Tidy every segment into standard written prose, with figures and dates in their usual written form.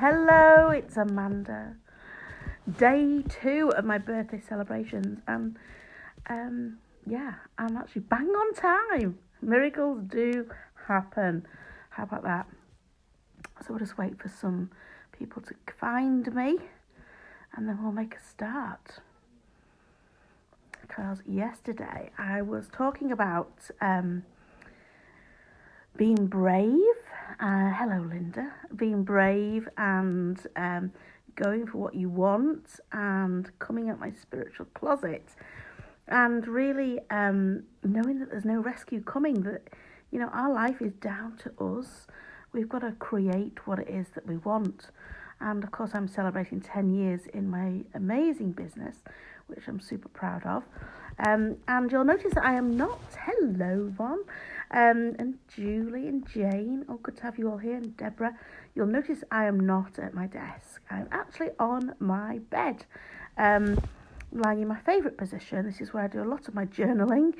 Hello, it's Amanda. Day 2 of my birthday celebrations, and I'm actually bang on time. Miracles do happen. How about that? So we'll just wait for some people to find me, and then we'll make a start. Because yesterday I was talking about being brave. Hello, Linda. Being brave and going for what you want and coming out my spiritual closet and really knowing that there's no rescue coming, that, our life is down to us. We've got to create what it is that we want. And of course, I'm celebrating 10 years in my amazing business, which I'm super proud of. And you'll notice that I am not, hello, Von, and Julie and Jane. Oh, good to have you all here. And Deborah, you'll notice I am not at my desk. I'm actually on my bed, lying in my favourite position. This is where I do a lot of my journaling.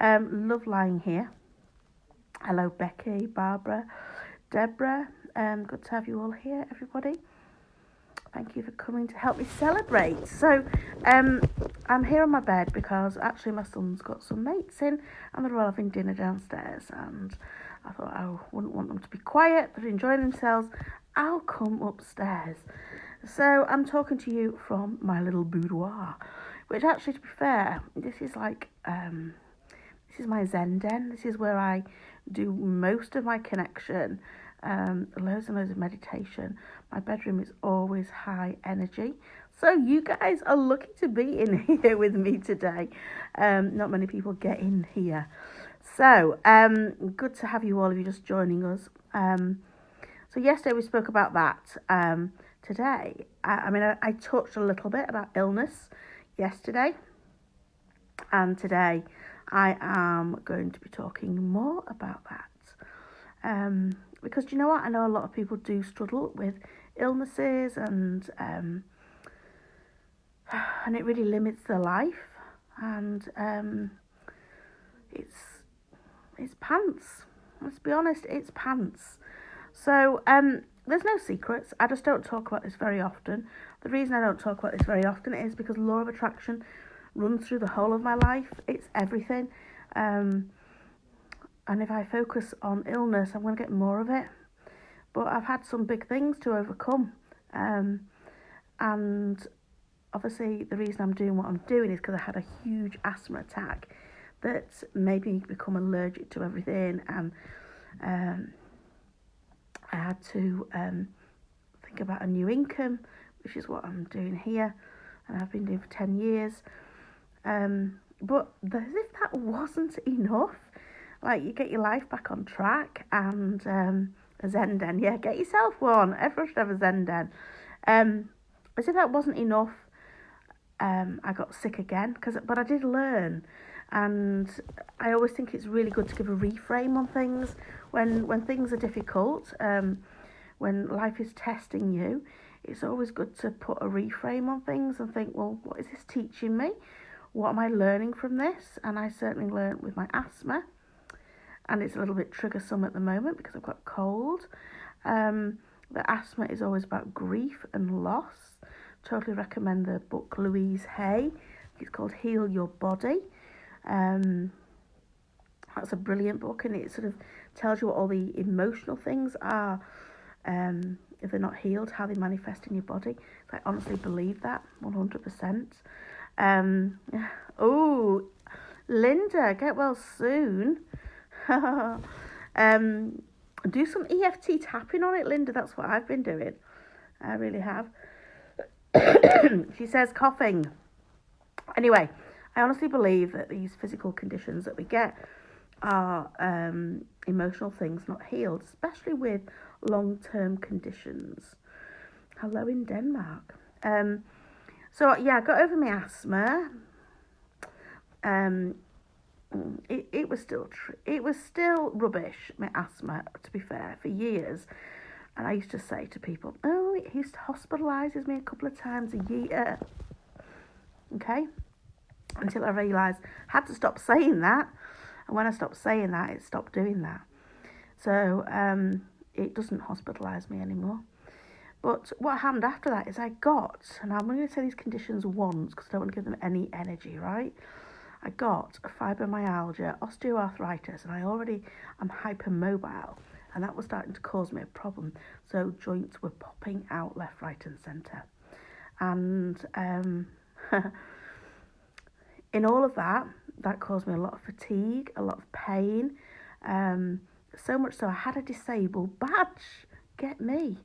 Love lying here. Hello, Becky, Barbara, Deborah. Good to have you all here, everybody. Thank you for coming to help me celebrate. So, I'm here on my bed because actually my son's got some mates in and they're all having dinner downstairs. And I thought I wouldn't want them to be quiet. They're enjoying themselves. I'll come upstairs. So I'm talking to you from my little boudoir, which actually, to be fair, this is like, this is my Zen den. This is where I do most of my connection. Loads and loads of meditation. My bedroom is always high energy. So you guys are lucky to be in here with me today. Not many people get in here. So good to have you all of you just joining us. So yesterday we spoke about that. Today, I touched a little bit about illness yesterday. And today I am going to be talking more about that. Because do you know what? I know a lot of people do struggle with illnesses and it really limits their life. And it's pants. Let's be honest, it's pants. So there's no secrets. I just don't talk about this very often. The reason I don't talk about this very often is because law of attraction runs through the whole of my life. It's everything. And if I focus on illness, I'm going to get more of it. But I've had some big things to overcome. And obviously the reason I'm doing what I'm doing is because I had a huge asthma attack that made me become allergic to everything. And I had to think about a new income, which is what I'm doing here. And I've been doing for 10 years. But as if that wasn't enough, like, you get your life back on track and a Zen den. Yeah, get yourself one. Everyone should have a Zen den. As if that wasn't enough, I got sick again. But I did learn. And I always think it's really good to give a reframe on things. When things are difficult, when life is testing you, it's always good to put a reframe on things and think, well, what is this teaching me? What am I learning from this? And I certainly learned with my asthma. And it's a little bit triggersome at the moment because I've got a cold. The asthma is always about grief and loss. Totally recommend the book Louise Hay. It's called Heal Your Body. That's a brilliant book, and it sort of tells you what all the emotional things are. If they're not healed, how they manifest in your body. So I honestly believe that 100%. Oh, Linda, get well soon. Do some EFT tapping on it, Linda. That's what I've been doing. I really have. She says coughing. Anyway, I honestly believe that these physical conditions that we get are emotional things not healed, especially with long-term conditions. Hello in Denmark. So yeah, I got over my asthma. It was still rubbish, my asthma, to be fair, for years. And I used to say to people, oh, he hospitalises me a couple of times a year. Okay? Until I realised I had to stop saying that. And when I stopped saying that, it stopped doing that. So it doesn't hospitalise me anymore. But what happened after that is I got, and I'm going to say these conditions once because I don't want to give them any energy, right? I got fibromyalgia, osteoarthritis, and I'm hypermobile, and that was starting to cause me a problem. So joints were popping out left, right, and centre. And in all of that, that caused me a lot of fatigue, a lot of pain. So much so I had a disabled badge. Get me,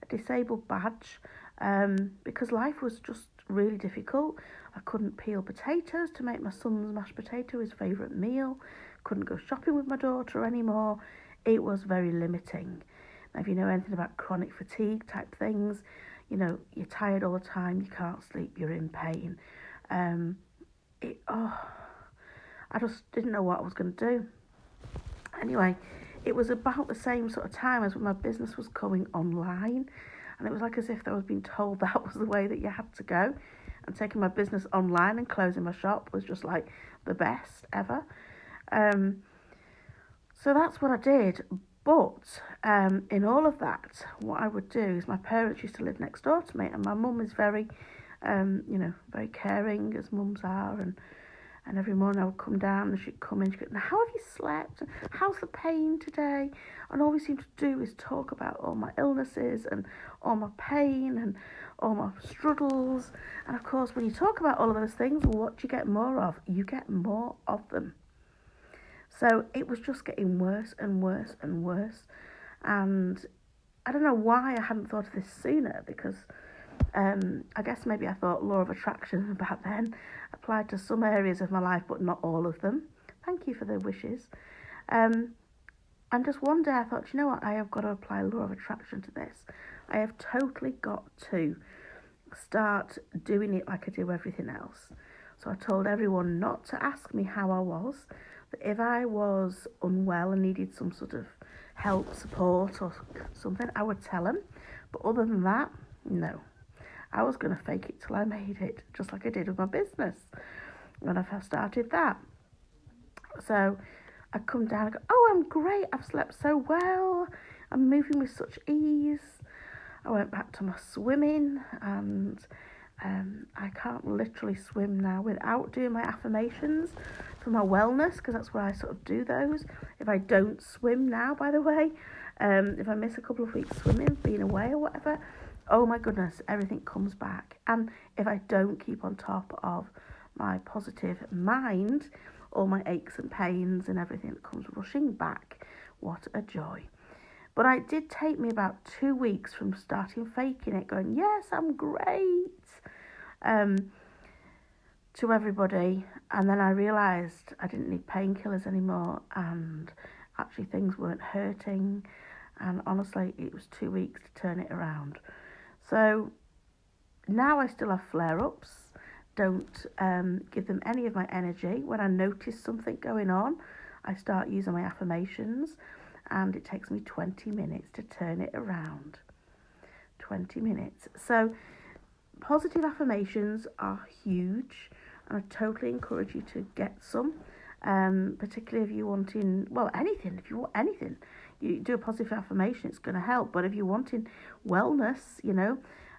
a disabled badge, because life was just really difficult. I couldn't peel potatoes to make my son's mashed potato his favourite meal. Couldn't go shopping with my daughter anymore. It was very limiting. Now, if you know anything about chronic fatigue type things, you know, you're tired all the time, you can't sleep, you're in pain. I just didn't know what I was going to do. Anyway, it was about the same sort of time as when my business was going online. And it was like as if I was being told that was the way that you had to go. And taking my business online and closing my shop was just like the best ever. So that's what I did. But in all of that, what I would do is my parents used to live next door to me. And my mum is very, very caring, as mums are. And every morning I would come down and she'd come in. She'd go, "Now, how have you slept? How's the pain today?" And all we seem to do is talk about all my illnesses and all my pain and all my struggles. And of course, when you talk about all of those things, what do you get more of? You get more of them. So it was just getting worse and worse and worse. And I don't know why I hadn't thought of this sooner, because I guess maybe I thought law of attraction back then applied to some areas of my life, but not all of them. Thank you for the wishes. And just one day I thought, you know what, I have got to apply law of attraction to this. I have totally got to start doing it like I do everything else. So I told everyone not to ask me how I was, that if I was unwell and needed some sort of help, support or something, I would tell them. But other than that, no. I was going to fake it till I made it, just like I did with my business when I first started that. So I'd come down and go, "Oh, I'm great, I've slept so well, I'm moving with such ease." I went back to my swimming, and I can't literally swim now without doing my affirmations for my wellness, because that's where I sort of do those. If I don't swim now, by the way, if I miss a couple of weeks swimming, being away or whatever, oh my goodness, everything comes back. And if I don't keep on top of my positive mind, all my aches and pains and everything that comes rushing back, what a joy. But it did take me about 2 weeks from starting faking it, going, "Yes, I'm great," to everybody. And then I realised I didn't need painkillers anymore, and actually things weren't hurting. And honestly, it was 2 weeks to turn it around. So now I still have flare-ups. Don't give them any of my energy. When I notice something going on, I start using my affirmations, and it takes me 20 minutes to turn it around. 20 minutes. So positive affirmations are huge, and I totally encourage you to get some, particularly if you're wanting, anything. If you want anything, you do a positive affirmation, it's going to help. But if you're wanting wellness,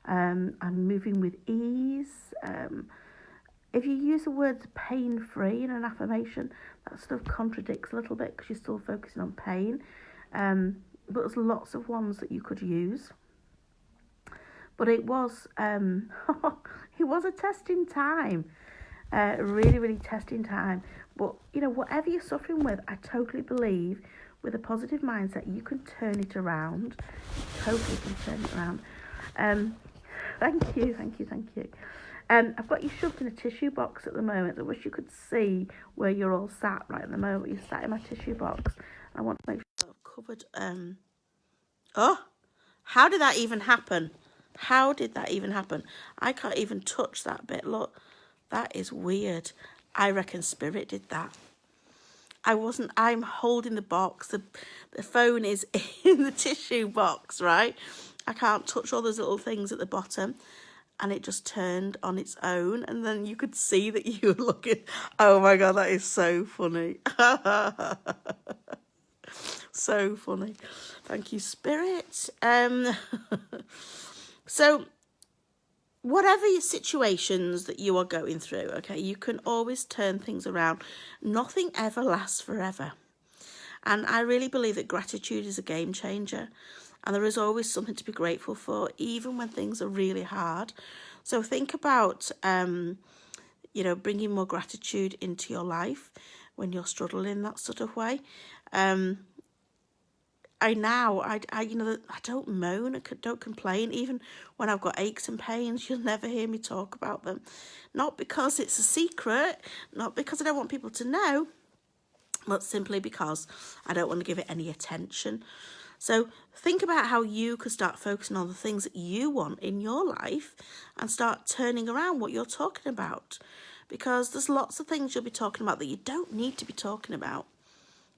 I'm moving with ease. If you use the words pain-free in an affirmation, that sort of contradicts a little bit because you're still focusing on pain. But there's lots of ones that you could use. But it was it was a testing time, really, really testing time. But, whatever you're suffering with, I totally believe with a positive mindset, you can turn it around. You totally can turn it around. Thank you. I've got you shoved in a tissue box at the moment. I wish you could see where you're all sat right at the moment. You're sat in my tissue box. I want to make sure I've covered... how did that even happen? I can't even touch that bit. Look, that is weird. I reckon Spirit did that. I'm holding the box. The phone is in the tissue box, right? I can't touch all those little things at the bottom. And it just turned on its own. And then you could see that you were looking. Oh my God, that is so funny. So funny. Thank you, Spirit. So whatever your situations that you are going through, okay, you can always turn things around. Nothing ever lasts forever. And I really believe that gratitude is a game changer. And there is always something to be grateful for, even when things are really hard. So think about, bringing more gratitude into your life when you're struggling in that sort of way. I don't moan, I don't complain. Even when I've got aches and pains, you'll never hear me talk about them. Not because it's a secret, not because I don't want people to know, but simply because I don't want to give it any attention. So think about how you could start focusing on the things that you want in your life and start turning around what you're talking about. Because there's lots of things you'll be talking about that you don't need to be talking about.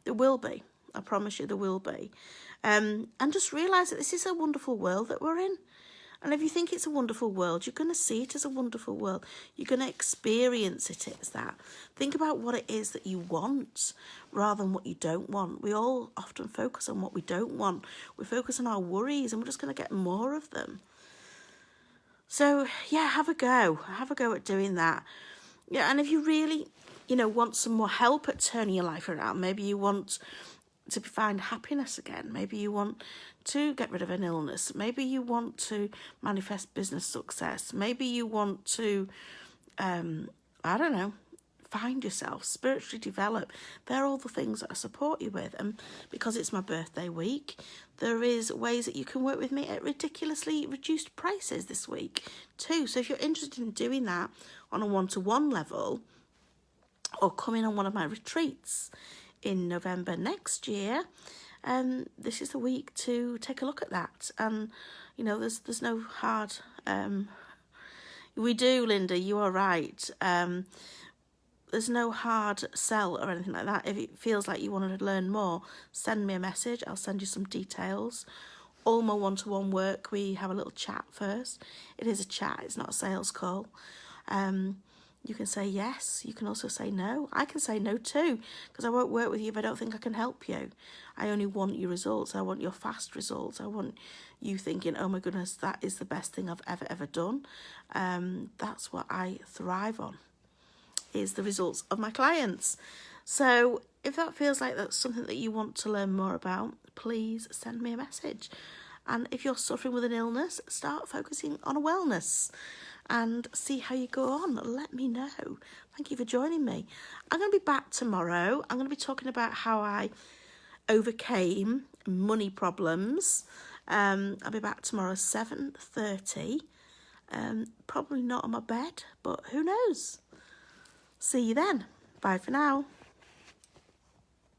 There will be. I promise you there will be. And just realise that this is a wonderful world that we're in. And if you think it's a wonderful world, you're going to see it as a wonderful world. You're going to experience it as that. Think about what it is that you want rather than what you don't want. We all often focus on what we don't want. We focus on our worries and we're just going to get more of them. So, yeah, have a go. Have a go at doing that. Yeah, and if you really, want some more help at turning your life around, maybe you want to find happiness again. Maybe you want to get rid of an illness. Maybe you want to manifest business success. Maybe you want to, find yourself, spiritually develop. They're all the things that I support you with. And because it's my birthday week, there is ways that you can work with me at ridiculously reduced prices this week too. So if you're interested in doing that on a one-to-one level, or coming on one of my retreats in November next year, this is the week to take a look at that. And there's no hard we do, Linda, you are right. There's no hard sell or anything like that. If it feels like you want to learn more, send me a message. I'll send you some details. All my one-to-one work, we have a little chat first. It is a chat, it's not a sales call. You can say yes, you can also say no. I can say no too, because I won't work with you if I don't think I can help you. I only want your results. I want your fast results. I want you thinking, oh my goodness, that is the best thing I've ever done. That's what I thrive on, is the results of my clients. So if that feels like that's something that you want to learn more about, please send me a message. And if you're suffering with an illness, start focusing on a wellness and see how you go on. Let me know. Thank you for joining me. I'm going to be back tomorrow. I'm going to be talking about how I overcame money problems. I'll be back tomorrow 7:30. Probably not on my bed, but who knows? See you then. Bye for now.